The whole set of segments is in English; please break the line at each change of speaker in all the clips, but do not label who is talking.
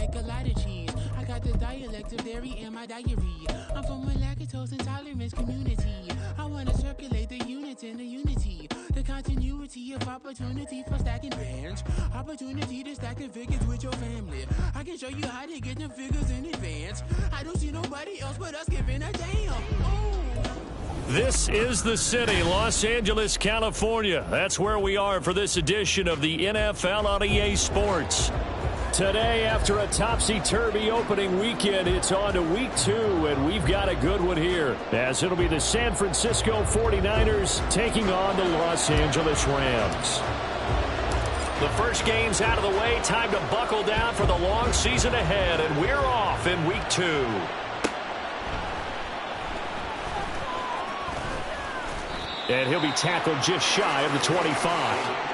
like a lot of cheese. I got the dialect of dairy in my diary. I'm from a lactose intolerance community. I want to circulate the units in the unity. The continuity of opportunity for stacking bands. Opportunity to stack the figures with your family. I can show you how to get them figures in advance. I don't see nobody else but us giving a damn. Ooh.
This is the city, Los Angeles, California. That's where we are for this edition of the NFL on EA Sports. Today, after a topsy-turvy opening weekend, it's on to week 2, and we've got a good one here, as it'll be the San Francisco 49ers taking on the Los Angeles Rams. The first game's out of the way. Time to buckle down for the long season ahead, and we're off in week 2. And he'll be tackled just shy of the 25.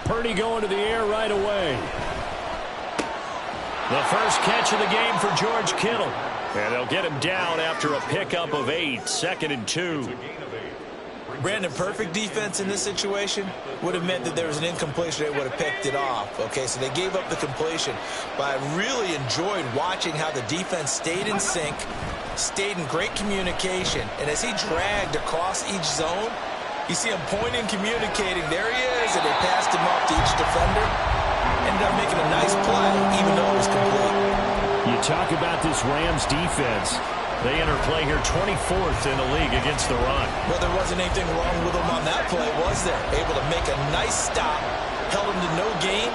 Purdy going to the air right away. The first catch of the game for George Kittle. And they'll get him down after a pickup of 8, 2nd and 2.
Brandon, perfect defense in this situation would have meant that there was an incompletion. They would have picked it off. Okay, so they gave up the completion. But I really enjoyed watching how the defense stayed in sync, stayed in great communication. And as he dragged across each zone, you see him pointing, communicating. There he is, and they passed him off to each defender. Ended up making a nice play, even though it was complete.
You talk about this Rams defense. They enter play here 24th in the league against the run.
Well, there wasn't anything wrong with them on that play, was there? Able to make a nice stop, held them to no gain.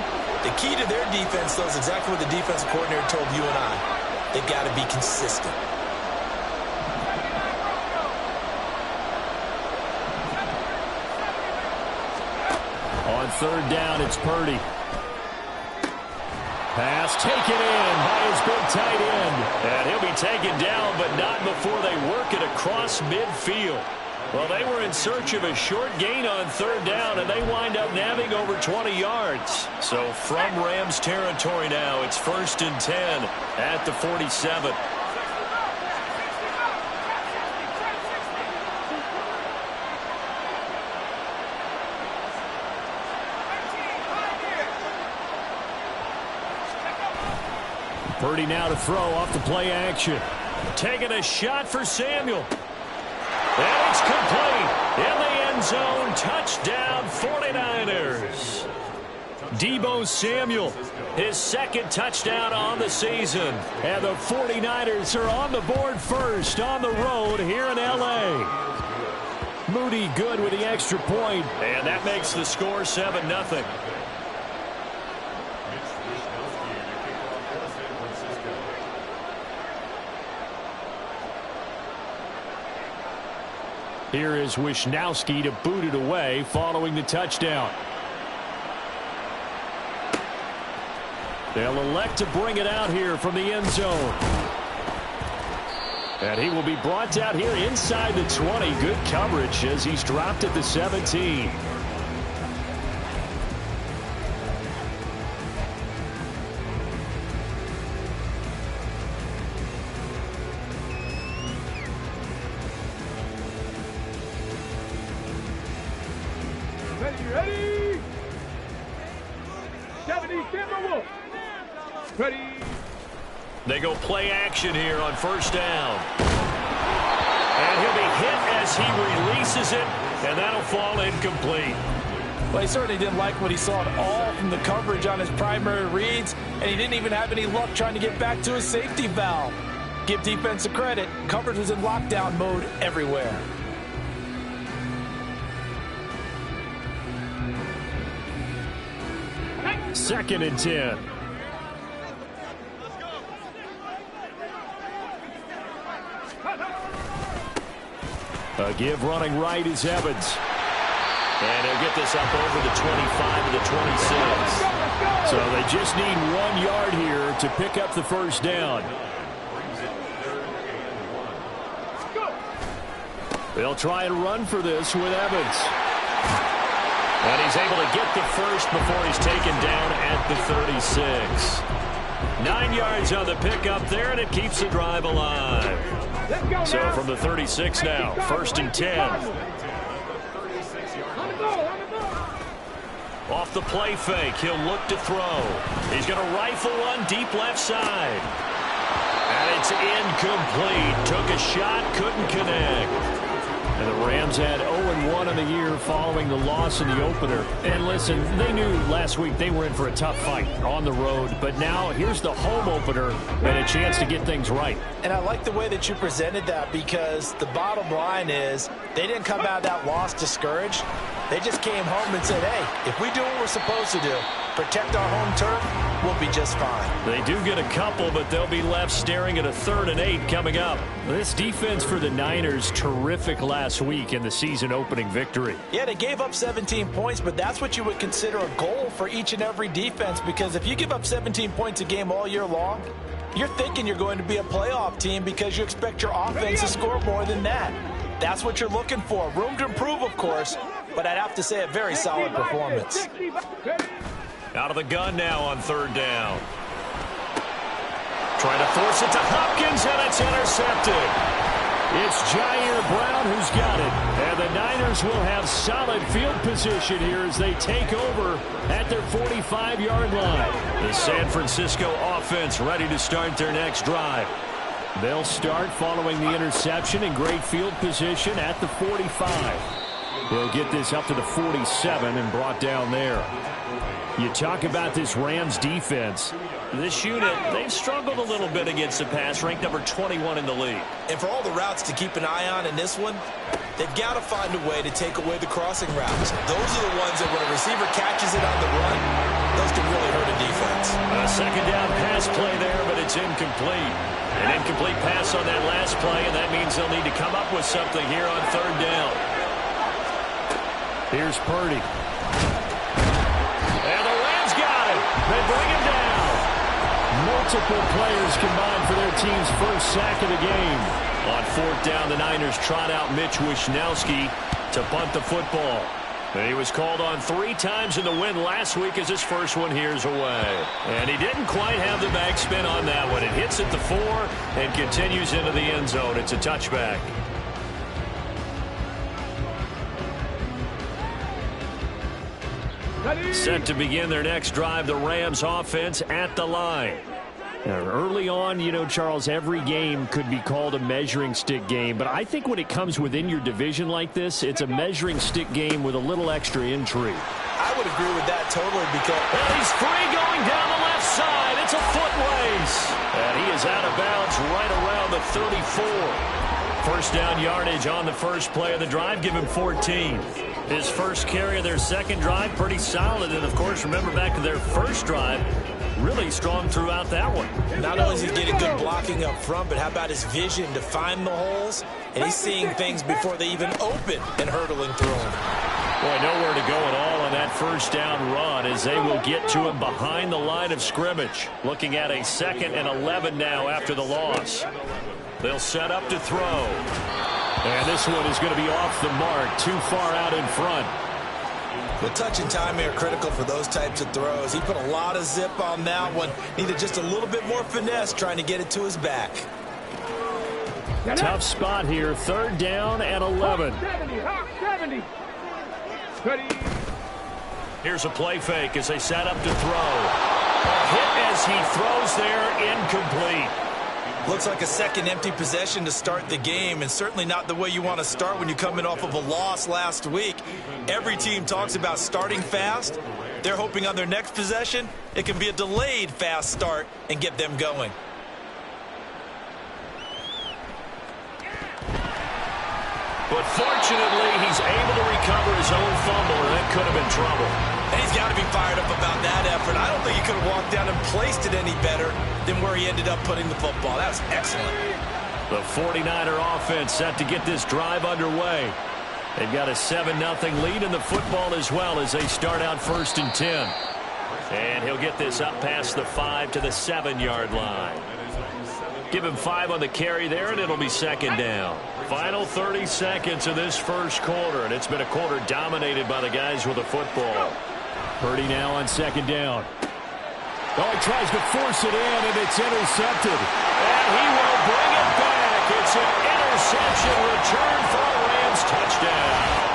The key to their defense, though, is exactly what the defensive coordinator told you and I. They've got to be consistent.
On third down, it's Purdy. Pass taken in by his big tight end. And he'll be taken down, but not before they work it across midfield. Well, they were in search of a short gain on third down, and they wind up nabbing over 20 yards. So from Rams territory now, it's 1st and 10 at the 47. Purdy now to throw off the play action. Taking a shot for Samuel. And it's complete. In the end zone. Touchdown 49ers. Deebo Samuel, his 2nd touchdown on the season. And the 49ers are on the board first on the road here in L.A. Moody good with the extra point. And that makes the score 7-0. Here is Wisnowski to boot it away following the touchdown. They'll elect to bring it out here from the end zone. And he will be brought out here inside the 20. Good coverage as he's dropped at the 17.
Ready? 70, Timberwolves. Ready?
They go play action here on first down. And he'll be hit as he releases it, and that'll fall incomplete.
Well, he certainly didn't like what he saw at all from the coverage on his primary reads, and he didn't even have any luck trying to get back to his safety valve. Give defense a credit. Coverage was in lockdown mode everywhere.
Second and 10. A give running right is Evans. And he'll get this up over the 25 to the 26. So they just need 1 yard here to pick up the first down. They'll try and run for this with Evans. And he's able to get the first before he's taken down at the 36. 9 yards on the pickup there, and it keeps the drive alive. So from the 36 now, 1st and 10. Off the play fake, he'll look to throw. He's going to rifle one deep left side. And it's incomplete. Took a shot, couldn't connect. And the Rams had 0-1 on the year following the loss in the opener. And listen, they knew last week they were in for a tough fight on the road. But now here's the home opener and a chance to get things right.
And I like the way that you presented that, because the bottom line is they didn't come out of that loss discouraged. They just came home and said, hey, if we do what we're supposed to do, protect our home turf, we'll be just fine.
They do get a couple, but they'll be left staring at a 3rd and 8 coming up. This defense for the Niners, terrific last week in the season-opening victory.
Yeah, they gave up 17 points, but that's what you would consider a goal for each and every defense, because if you give up 17 points a game all year long, you're thinking you're going to be a playoff team because you expect your offense to score more than that. That's what you're looking for. Room to improve, of course, but I'd have to say a very solid performance.
Out of the gun now on 3rd down. Trying to force it to Hopkins, and it's intercepted. It's Jair Brown who's got it. And the Niners will have solid field position here as they take over at their 45-yard line. The San Francisco offense ready to start their next drive. They'll start following the interception in great field position at the 45. They'll get this up to the 47 and brought down there. You talk about this Rams defense. This unit, they've struggled a little bit against the pass, ranked number 21 in the league.
And for all the routes to keep an eye on in this one, they've got to find a way to take away the crossing routes. Those are the ones that when a receiver catches it on the run, those can really hurt a defense.
A 2nd down pass play there, but it's incomplete. An incomplete pass on that last play, and that means they'll need to come up with something here on 3rd down. Here's Purdy. And the Rams got it. They bring him down. Multiple players combined for their team's first sack of the game. On 4th down, the Niners trot out Mitch Wishnowsky to punt the football. He was called on 3 times in the win last week as his first one here's away. And he didn't quite have the backspin on that one. It hits at the 4 and continues into the end zone. It's a touchback. Set to begin their next drive, the Rams offense at the line. Now, early on, you know, Charles, every game could be called a measuring stick game, but I think when it comes within your division like this, it's a measuring stick game with a little extra intrigue.
I would agree with that totally, because
he's free going down the left side. It's a foot race. And he is out of bounds right around the 34. 1st down yardage on the first play of the drive. Give him 14. His first carry of their second drive, pretty solid. And, of course, remember back to their first drive, really strong throughout that one.
Not only is he getting good blocking up front, but how about his vision to find the holes? And he's seeing things before they even open and hurtling through them.
Boy, nowhere to go at all on that 1st down run as they will get to him behind the line of scrimmage. Looking at a 2nd and 11 now after the loss. They'll set up to throw. And this one is going to be off the mark, too far out in front.
The touch and timing are critical for those types of throws. He put a lot of zip on that one. Needed just a little bit more finesse trying to get it to his back.
Tough spot here. 3rd down and 11.
70.
Here's a play fake as they set up to throw. A hit as he throws there, incomplete.
Looks like a second empty possession to start the game, and certainly not the way you want to start when you're coming off of a loss last week. Every team talks about starting fast. They're hoping on their next possession, it can be a delayed fast start and get them going.
But fortunately, he's able to recover his own fumble, and that could have been trouble.
And he's got to be fired up about that effort. I don't think he could have walked down and placed it any better than where he ended up putting the football. That was excellent.
The 49er offense set to get this drive underway. They've got a 7-0 lead in the football as well as they start out 1st and 10. And he'll get this up past the 5 to the 7-yard line. Give him 5 on the carry there, and it'll be second down. Final 30 seconds of this first quarter, and it's been a quarter dominated by the guys with the football. Purdy now on second down. Oh, he tries to force it in, and it's intercepted. And he will bring it back. It's an interception return for a Rams touchdown.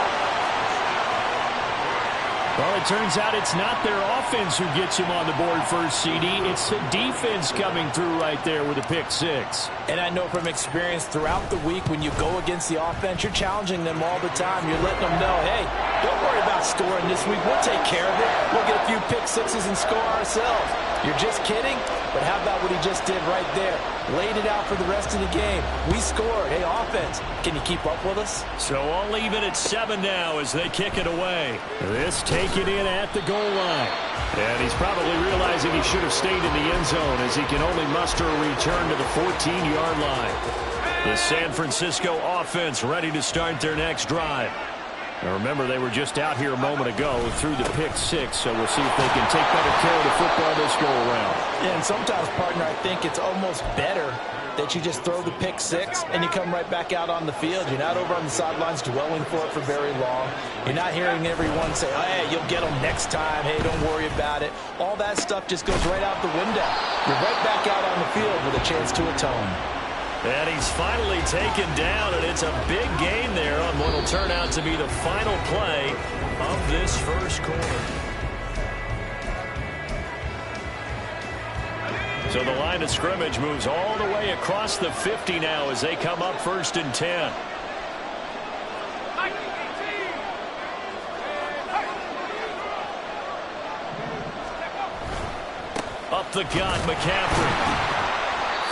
Well, it turns out it's not their offense who gets him on the board first, CD. It's the defense coming through right there with a pick six.
And I know from experience throughout the week when you go against the offense, you're challenging them all the time. You're letting them know, hey, don't worry about scoring this week. We'll take care of it. We'll get a few pick sixes and score ourselves. You're just kidding? But how about what he just did right there? Laid it out for the rest of the game. We scored. Hey, offense, can you keep up with us?
So I'll leave it at 7 now as they kick it away. This taken in at the goal line. And he's probably realizing he should have stayed in the end zone as he can only muster a return to the 14-yard line. The San Francisco offense ready to start their next drive. Now remember, they were just out here a moment ago through the pick six, so we'll see if they can take better care of the football this go-around.
Yeah, and sometimes, partner, I think it's almost better that you just throw the pick six and you come right back out on the field. You're not over on the sidelines dwelling for it for very long. You're not hearing everyone say, oh, hey, you'll get them next time. Hey, don't worry about it. All that stuff just goes right out the window. You're right back out on the field with a chance to atone.
And he's finally taken down, and it's a big gain there on what will turn out to be the final play of this first quarter. So the line of scrimmage moves all the way across the 50 now as they come up 1st and 10. Up the gut, McCaffrey.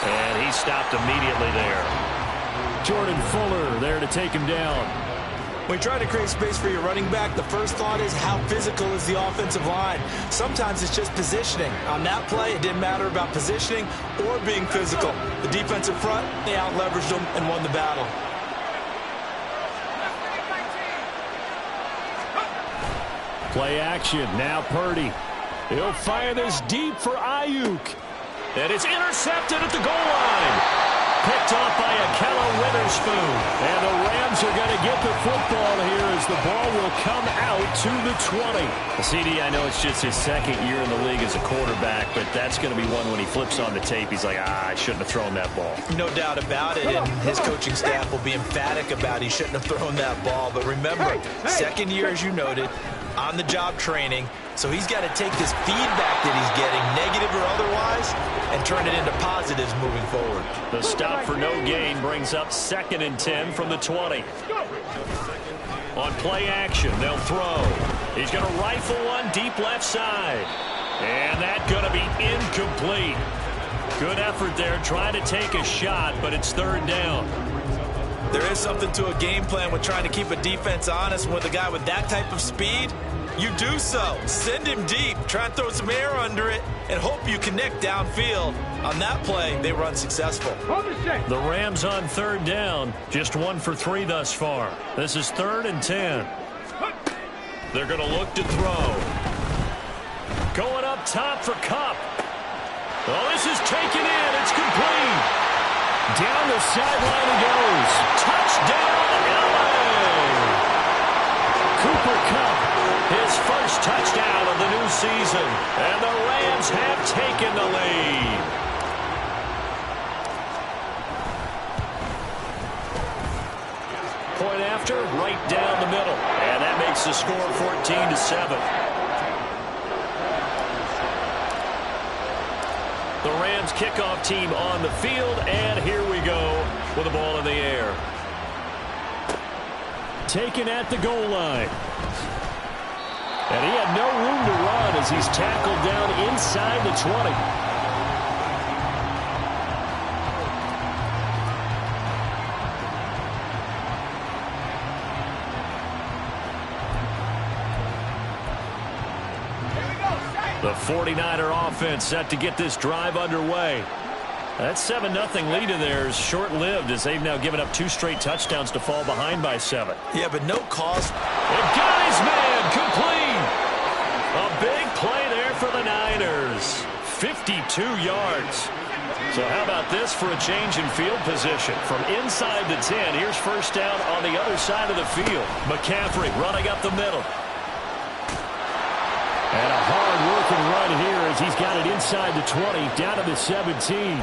And he stopped immediately there. Jordan Fuller there to take him down.
When you try to create space for your running back, the first thought is how physical is the offensive line. Sometimes it's just positioning. On that play, it didn't matter about positioning or being physical. The defensive front, they out-leveraged them and won the battle.
Play action. Now Purdy. He'll fire this deep for Ayuk. And it's intercepted at the goal line. Picked off by Ahkello Witherspoon. And the Rams are going to get the football here as the ball will come out to the 20. CD, I know it's just his second year in the league as a quarterback, but that's going to be one when he flips on the tape. He's like, I shouldn't have thrown that ball.
No doubt about it, and his coaching staff will be emphatic about he shouldn't have thrown that ball. But remember, second year, as you noted, on-the-job training. So he's got to take this feedback that he's getting, negative or otherwise, and turn it into positives moving forward.
The stop for no gain brings up 2nd and 10 from the 20. On play action, they'll throw. He's going to rifle one deep left side. And that's going to be incomplete. Good effort there, trying to take a shot, but it's 3rd down.
There is something to a game plan with trying to keep a defense honest. With a guy with that type of speed, you do so. Send him deep. Try and throw some air under it and hope you connect downfield. On that play, they were unsuccessful.
The Rams on 3rd down. Just 1 for 3 thus far. This is 3rd and 10. They're going to look to throw. Going up top for Kupp. Oh, this is taken in. It's complete. Down the sideline he goes. Touchdown, LA! Cooper Kupp, his first touchdown of the new season. And the Rams have taken the lead. Point after, right down the middle. And that makes the score 14-7. The Rams kickoff team on the field, and here we go with the ball in the air. Taken at the goal line. And he had no room to run as he's tackled down inside the 20. The 49er offense set to get this drive underway. That 7-0 lead of theirs short-lived as they've now given up 2 straight touchdowns to fall behind by 7.
Yeah, but no cause.
And got his man complete. A big play there for the 9. pass. 52 yards. So how about this for a change in field position? From inside the 10, here's first down on the other side of the field. McCaffrey running up the middle. And a hard-working run here as he's got it inside the 20, down to the 17.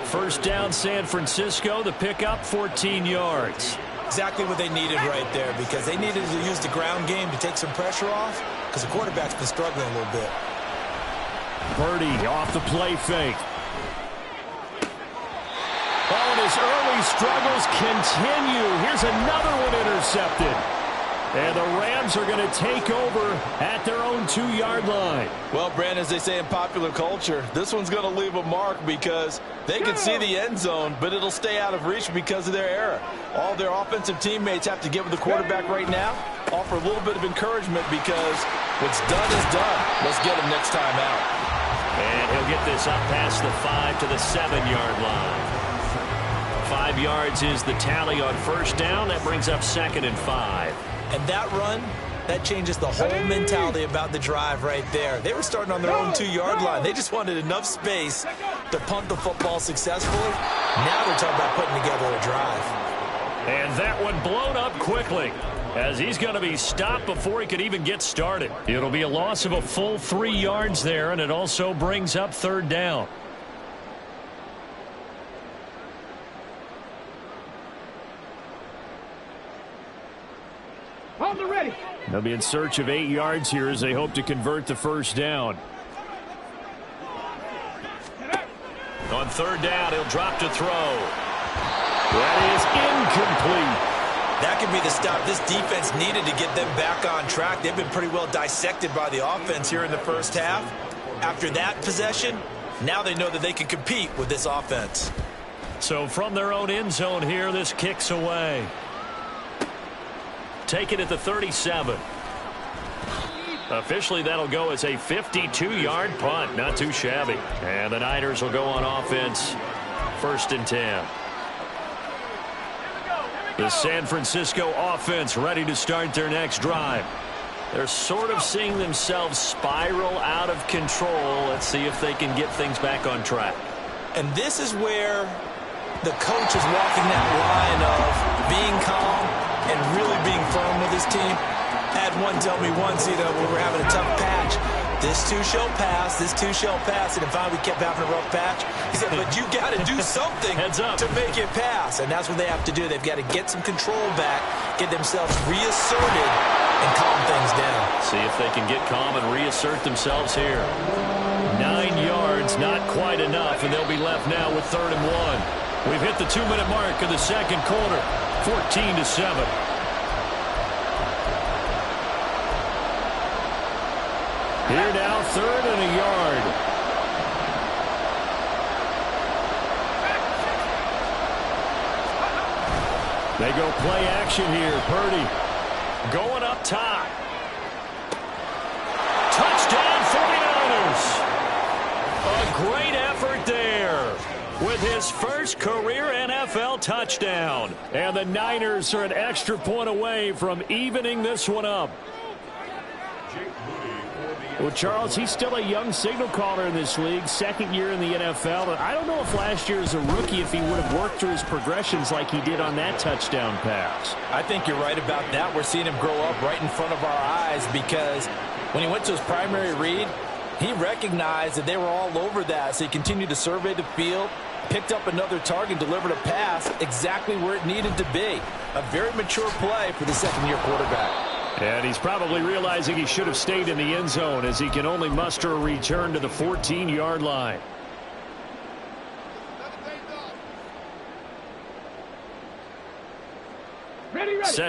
First down, San Francisco. The pickup, 14 yards.
Exactly what they needed right there, because they needed to use the ground game to take some pressure off, because the quarterback's been struggling a little bit.
Purdy off the play fake. Oh, and his early struggles continue. Here's another one intercepted. And the Rams are going to take over at their own 2-yard line.
Well, Brandon, as they say in popular culture, this one's going to leave a mark because they can see the end zone, but it'll stay out of reach because of their error. All their offensive teammates have to get with the quarterback right now, offer a little bit of encouragement because what's done is done. Let's get him next time out.
And he'll get this up past the 5 to the 7-yard line. 5 yards is the tally on first down. That brings up 2nd and 5.
And that run, that changes the whole mentality about the drive right there. They were starting on their own 2-yard line. They just wanted enough space to punt the football successfully. Now they're talking about putting together a drive.
And that one blown up quickly as he's going to be stopped before he could even get started. It'll be a loss of a full 3 yards there, and it also brings up 3rd down.
Ready.
They'll be in search of 8 yards here as they hope to convert the first down. On 3rd down, he'll drop to throw. That is incomplete.
That could be the stop this defense needed to get them back on track. They've been pretty well dissected by the offense here in the first half. After that possession, now they know that they can compete with this offense.
So from their own end zone here, this kicks away. Take it at the 37. Officially, that'll go as a 52-yard punt. Not too shabby. And the Niners will go on offense. 1st and 10. The San Francisco offense ready to start their next drive. They're sort of seeing themselves spiral out of control. Let's see if they can get things back on track.
And this is where the coach is walking that line of being calm and really being firm with his team. Had one tell me once, when we were having a tough patch, this too shall pass, this too shall pass. And finally we kept having a rough patch. He said, but you got to do something to make it pass. And that's what they have to do. They've got to get some control back, get themselves reasserted, and calm things down.
See if they can get calm and reassert themselves here. 9 yards, not quite enough, and they'll be left now with 3rd and 1. We've hit the 2-minute mark of the 2nd quarter. 14-7. Here now, 3rd and a yard. They go play action here. Purdy going up top. Touchdown 49ers. A great effort there with his first career NFL touchdown. And the Niners are an extra point away from evening this one up. Well, Charles, he's still a young signal caller in this league, 2nd year in the NFL. But I don't know if last year as a rookie if he would have worked through his progressions like he did on that touchdown pass.
I think you're right about that. We're seeing him grow up right in front of our eyes because when he went to his primary read, he recognized that they were all over that. So he continued to survey the field, picked up another target, delivered a pass exactly where it needed to be. A very mature play for the 2nd-year quarterback.
And he's probably realizing he should have stayed in the end zone as he can only muster a return to the 14-yard line.